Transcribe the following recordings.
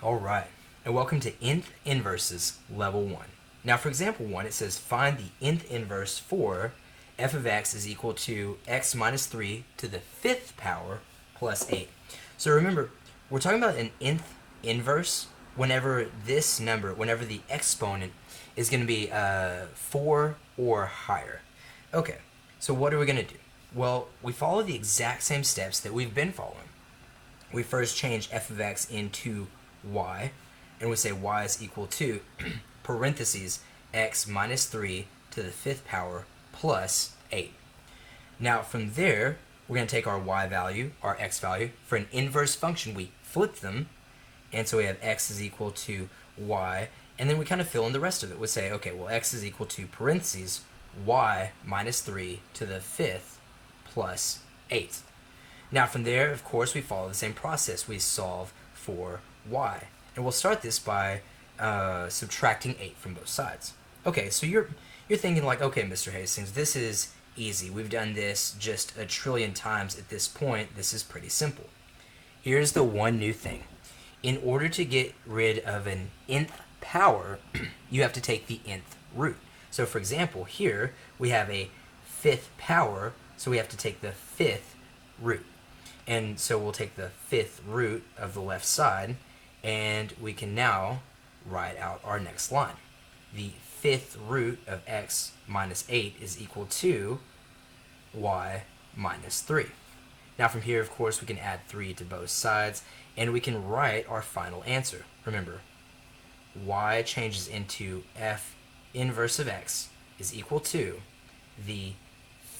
Alright, and welcome to nth inverses level 1. Now for example 1, it says find the nth inverse for f of x is equal to x minus 3 to the 5th power plus 8. So remember, we're talking about an nth inverse whenever this number, whenever the exponent is going to be 4 or higher. Okay, so what are we going to do? Well, we follow the exact same steps that we've been following. We first change f of x into y, and we say y is equal to parentheses x minus 3 to the 5th power plus 8. Now from there, we're going to take our y value, our x value. For an inverse function, we flip them, and so we have x is equal to y, and then we kind of fill in the rest of it. We say, okay, well x is equal to parentheses y minus 3 to the 5th plus 8. Now from there, of course, we follow the same process. We solve for y. And we'll start this by subtracting 8 from both sides. Okay, so you're thinking like, okay, Mr. Hastings, this is easy. We've done this just a trillion times at this point. This is pretty simple. Here's the one new thing. In order to get rid of an nth power, you have to take the nth root. So for example, here we have a 5th power, so we have to take the 5th root. And so we'll take the 5th root of the left side, and we can now write out our next line. The 5th root of x minus 8 is equal to y minus 3. Now from here, of course, we can add 3 to both sides, and we can write our final answer. Remember, y changes into f inverse of x is equal to the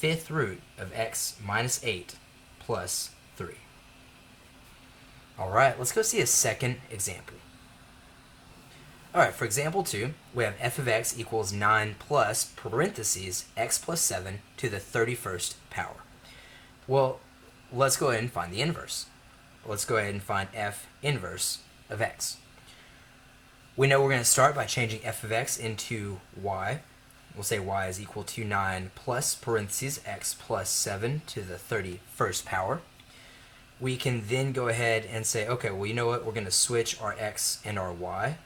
5th root of x minus 8 plus 3. Alright, let's go see a second example. Alright, for example 2, we have f of x equals 9 plus parentheses x plus 7 to the 31st power. Well, let's go ahead and find the inverse. Let's go ahead and find f inverse of x. We know we're going to start by changing f of x into y. We'll say y is equal to 9 plus parentheses x plus 7 to the 31st power. We can then go ahead and say, okay, well, you know what? We're going to switch our x and our y.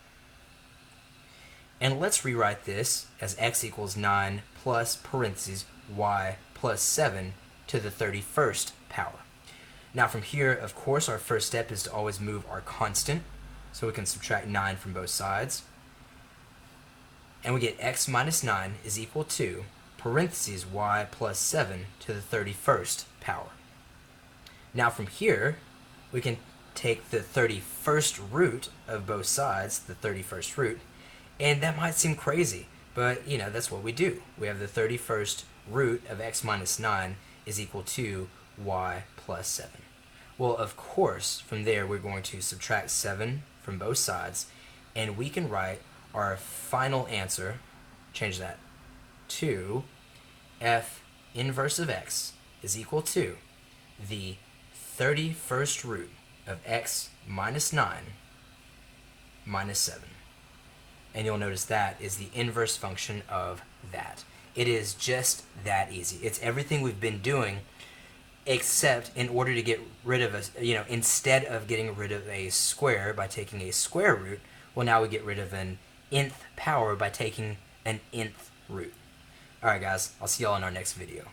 And let's rewrite this as x equals 9 plus parentheses y plus 7 to the 31st power. Now from here, of course, our first step is to always move our constant. So we can subtract 9 from both sides. And we get x minus 9 is equal to parentheses y plus 7 to the 31st power. Now from here, we can take the 31st root of both sides, the 31st root, and that might seem crazy, but you know, that's what we do. We have the 31st root of x minus 9 is equal to y plus 7. Well, of course, from there we're going to subtract 7 from both sides, and we can write our final answer, change that to f inverse of x is equal to the 31st root of x minus 9 minus 7. And you'll notice that is the inverse function of that. It is just that easy. It's everything we've been doing, except in order to get rid of instead of getting rid of a square by taking a square root, well, now we get rid of an nth power by taking an nth root. Alright guys, I'll see y'all in our next video.